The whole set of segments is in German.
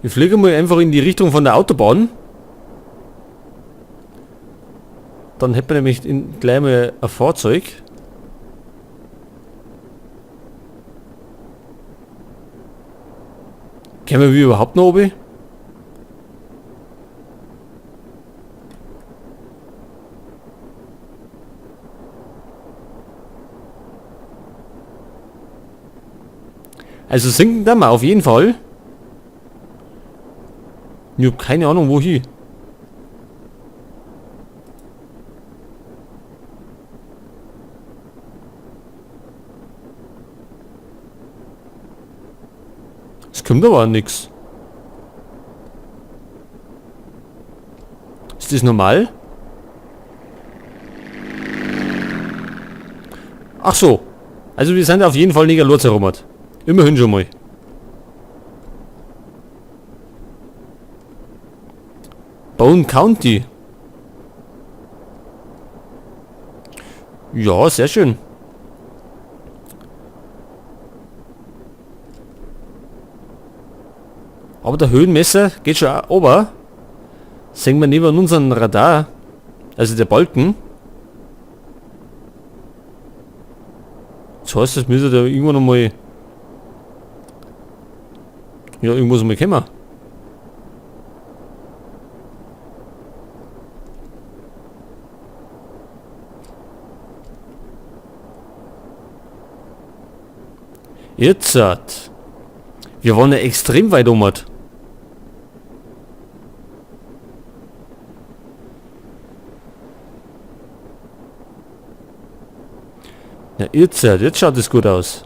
Wir fliegen mal einfach in die Richtung von der Autobahn. Dann hätten wir nämlich gleich mal ein Fahrzeug. Können wir überhaupt noch oben? Also sinken da mal auf jeden Fall. Ich habe keine Ahnung wohin. Es kommt aber nichts. Ist das normal? Ach so. Also wir sind auf jeden Fall nicht los herum. Immerhin schon mal. Bone County. Ja, sehr schön. Aber der Höhenmesser geht schon ober. Sehen wir neben unserem Radar. Also der Balken. Das heißt, das müsste da irgendwann noch mal... Ja, irgendwas mal kommen. Jetzt hat. Wir waren ja extrem weit um. Ja, jetzt schaut es gut aus.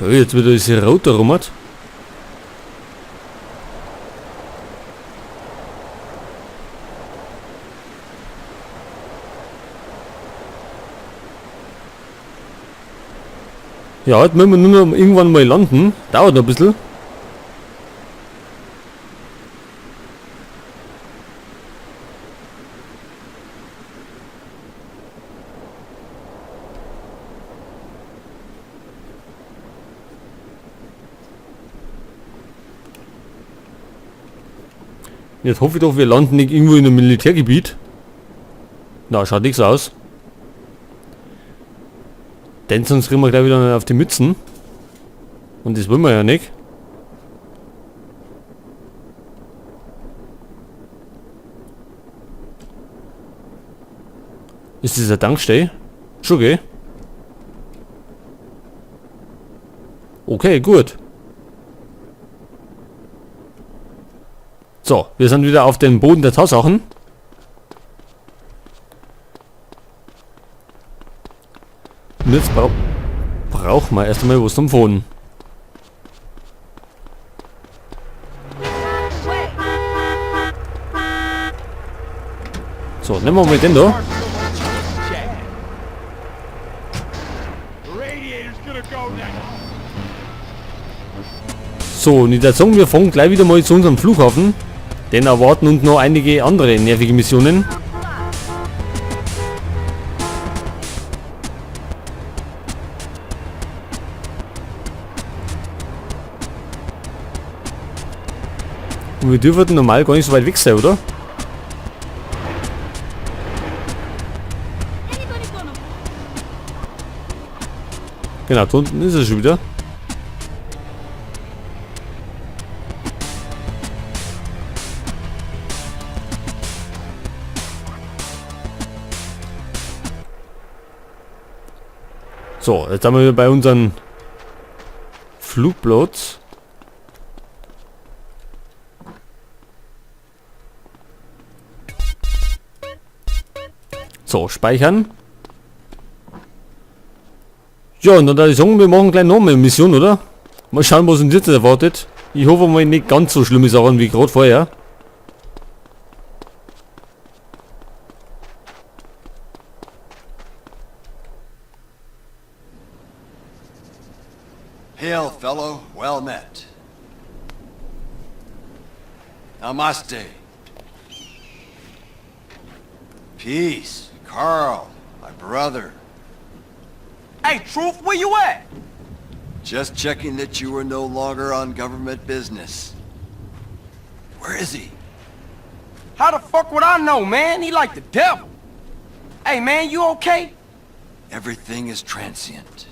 Ja, jetzt wieder diese Route rum. Ja, jetzt müssen wir nur noch irgendwann mal landen. Dauert noch ein bisschen. Jetzt hoffe ich doch, wir landen nicht irgendwo in einem Militärgebiet. Na, schaut nichts aus. Denn sonst kriegen wir gleich wieder auf die Mützen. Und das wollen wir ja nicht. Ist das eine Tankstelle? Schon, gell? Okay, gut. So, wir sind wieder auf dem Boden der Tatsachen. Und jetzt brauchen wir erst einmal was zum Wohnen. So, nehmen wir mal den da. So, und ich würde sagen, wir fahren gleich wieder mal zu unserem Flughafen. Denn erwarten uns noch einige andere nervige Missionen. Und wir dürfen normal gar nicht so weit weg sein, oder? Genau, da unten ist er schon wieder. So, jetzt haben wir bei unserem Flugplatz. So, speichern. Ja, und dann würde ich sagen, wir machen gleich noch eine Mission, oder? Mal schauen, was uns jetzt erwartet. Ich hoffe mal nicht ganz so schlimme Sachen wie gerade vorher. Hail, fellow. Well met. Namaste. Peace, Carl, my brother. Hey, Truth, where you at? Just checking that you were no longer on government business. Where is he? How the fuck would I know, man? He like the devil. Hey, man, you okay? Everything is transient.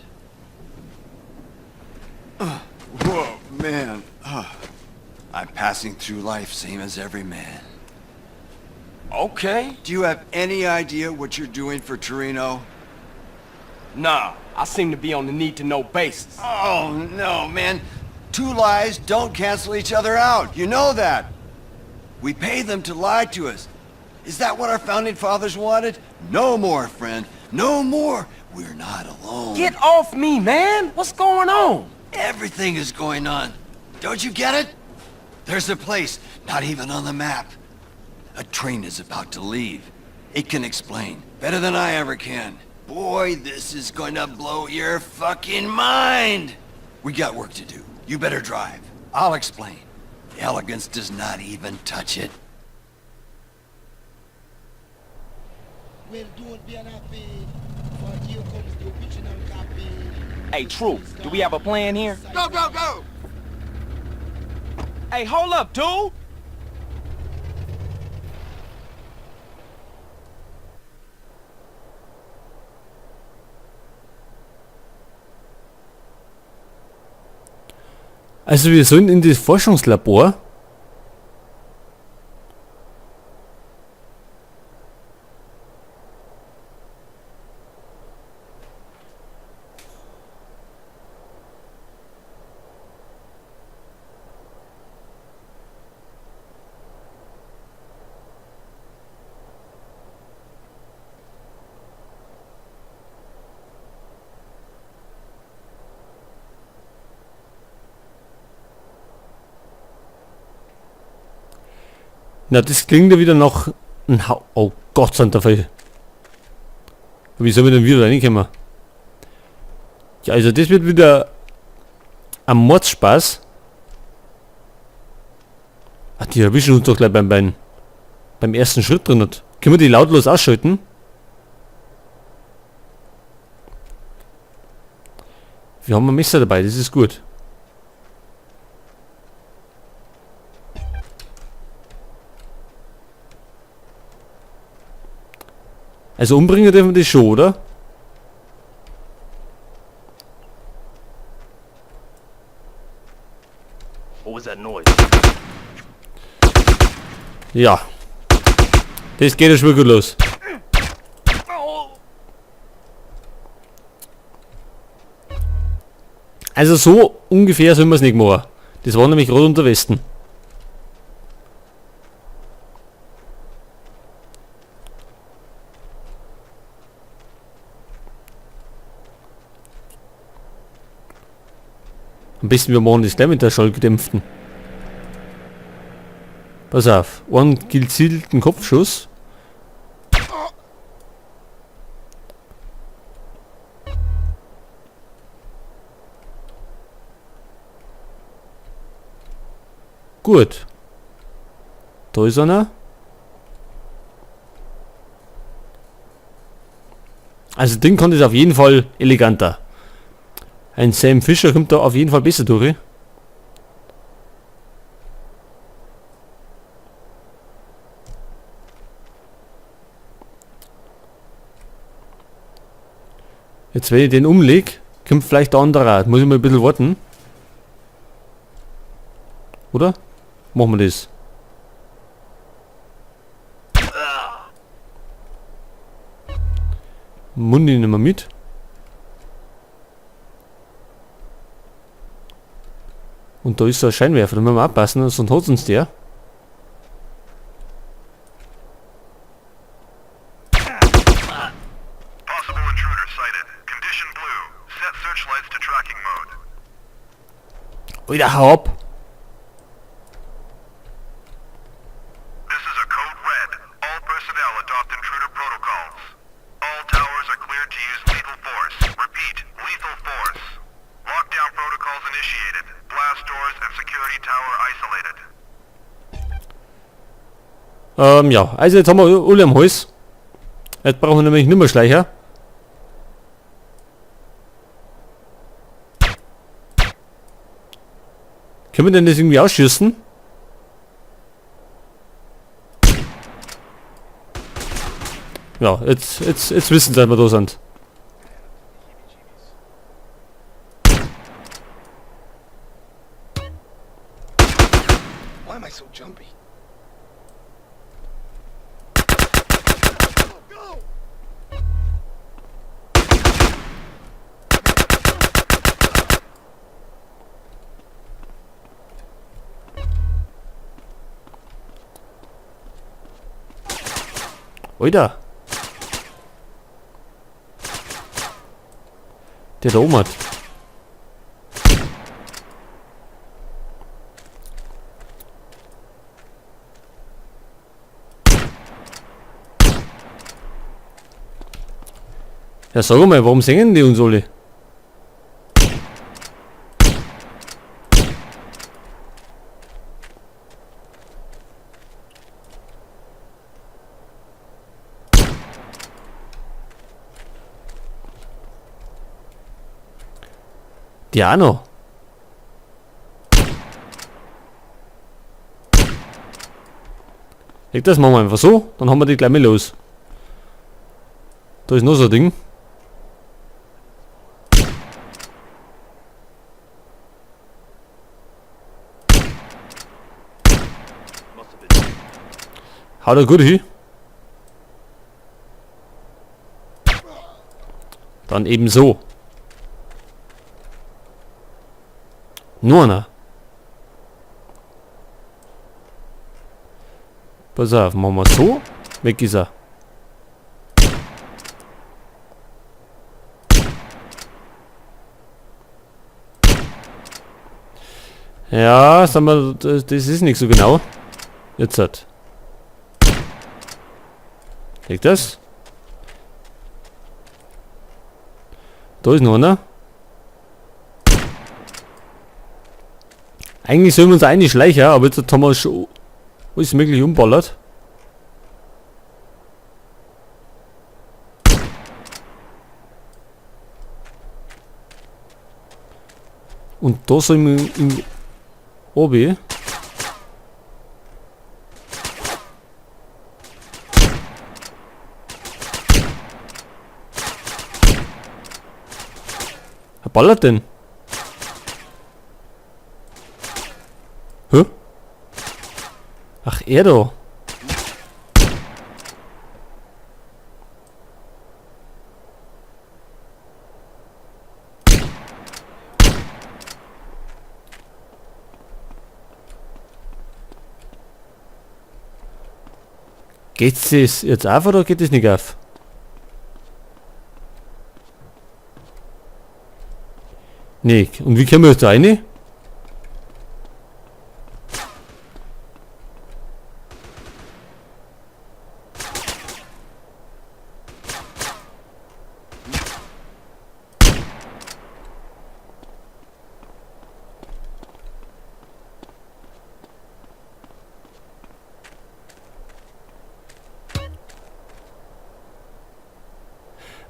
Whoa, man. I'm passing through life same as every man. Okay. Do you have any idea what you're doing for Torino? Nah, I seem to be on the need-to-know basis. Oh, no, man. Two lies don't cancel each other out. You know that. We pay them to lie to us. Is that what our founding fathers wanted? No more, friend. No more. We're not alone. Get off me, man! What's going on? Everything is going on. Don't you get it? There's a place, not even on the map. A train is about to leave. It can explain better than I ever can. Boy, this is going to blow your fucking mind. We got work to do. You better drive. I'll explain. The elegance does not even touch it. Well, don't be unhappy, for here comes the original copy. Hey, Truth, do we have a plan here? Go, go, go! Hey, hold up, dude! Also wir sollen in das Forschungslabor. Na, das klingt ja wieder nach ein Oh Gott sei Dank. Wie soll wir denn wieder reinkommen? Ja, also das wird wieder ein Mordspaß. Ach, die erwischen uns doch gleich beim ersten Schritt drin. Können wir die lautlos ausschalten? Wir haben ein Messer dabei, das ist gut. Also umbringen dürfen wir das schon, oder? What was that noise? Ja. Das geht ja schon gut los. Also so ungefähr sollen wir es nicht machen. Das war nämlich gerade unter Westen. Am besten wir machen das gleich mit der Schallgedämpften. Pass auf, einen gezielten Kopfschuss. Gut. Da ist einer. Also den kann das auf jeden Fall eleganter. Ein Sam Fisher kommt da auf jeden Fall besser durch. Jetzt wenn ich den umlege, kommt vielleicht der andere. Muss ich mal ein bisschen warten. Oder? Machen wir das. Mundi nehmen wir mit. Und da ist so ein Scheinwerfer, da müssen wir aufpassen, sonst hat uns der. Possible intruder sighted. Condition blue. Set searchlights to tracking mode. Wieder hau ab. This is a code red. All personnel adopt intruder protocols. All towers are cleared to use lethal force. Repeat, lethal force. Lockdown protocols initiated. Blast doors and security tower isolated. Ja, also jetzt haben wir alle am Hals. Jetzt brauchen wir nämlich nicht mehr Schleicher. Können wir denn das irgendwie ausschießen? Ja, jetzt wissen sie, dass wir da sind. Why am I so jumpy? Go! Oida. Der da oben hat. Ja, sag mal, warum singen die uns alle? Die auch noch. Das machen wir einfach so, dann haben wir die gleich mal los. Da ist noch so ein Ding. Haut er gut hin. Dann eben so. Nur einer. Pass auf, machen wir so. Weg ist er. Ja, sagen wir, das ist nicht so genau. Jetzt hat. Leg das. Da ist noch einer. Eigentlich sollen wir uns eine schleichen, aber jetzt haben wir schon alles möglich umballert. Und da sollen wir in oben. Wer ballert denn? Hä? Ach, er da. Geht's das jetzt auf oder geht das nicht auf? Nee, und wie kommen wir jetzt da rein?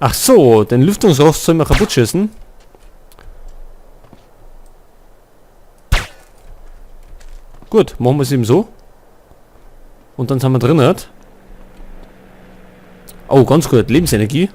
Ach so, den Lüftungsrost sollen wir kaputt schießen. Gut, machen wir es eben so. Und dann sind wir drin. Oh, ganz gut, Lebensenergie.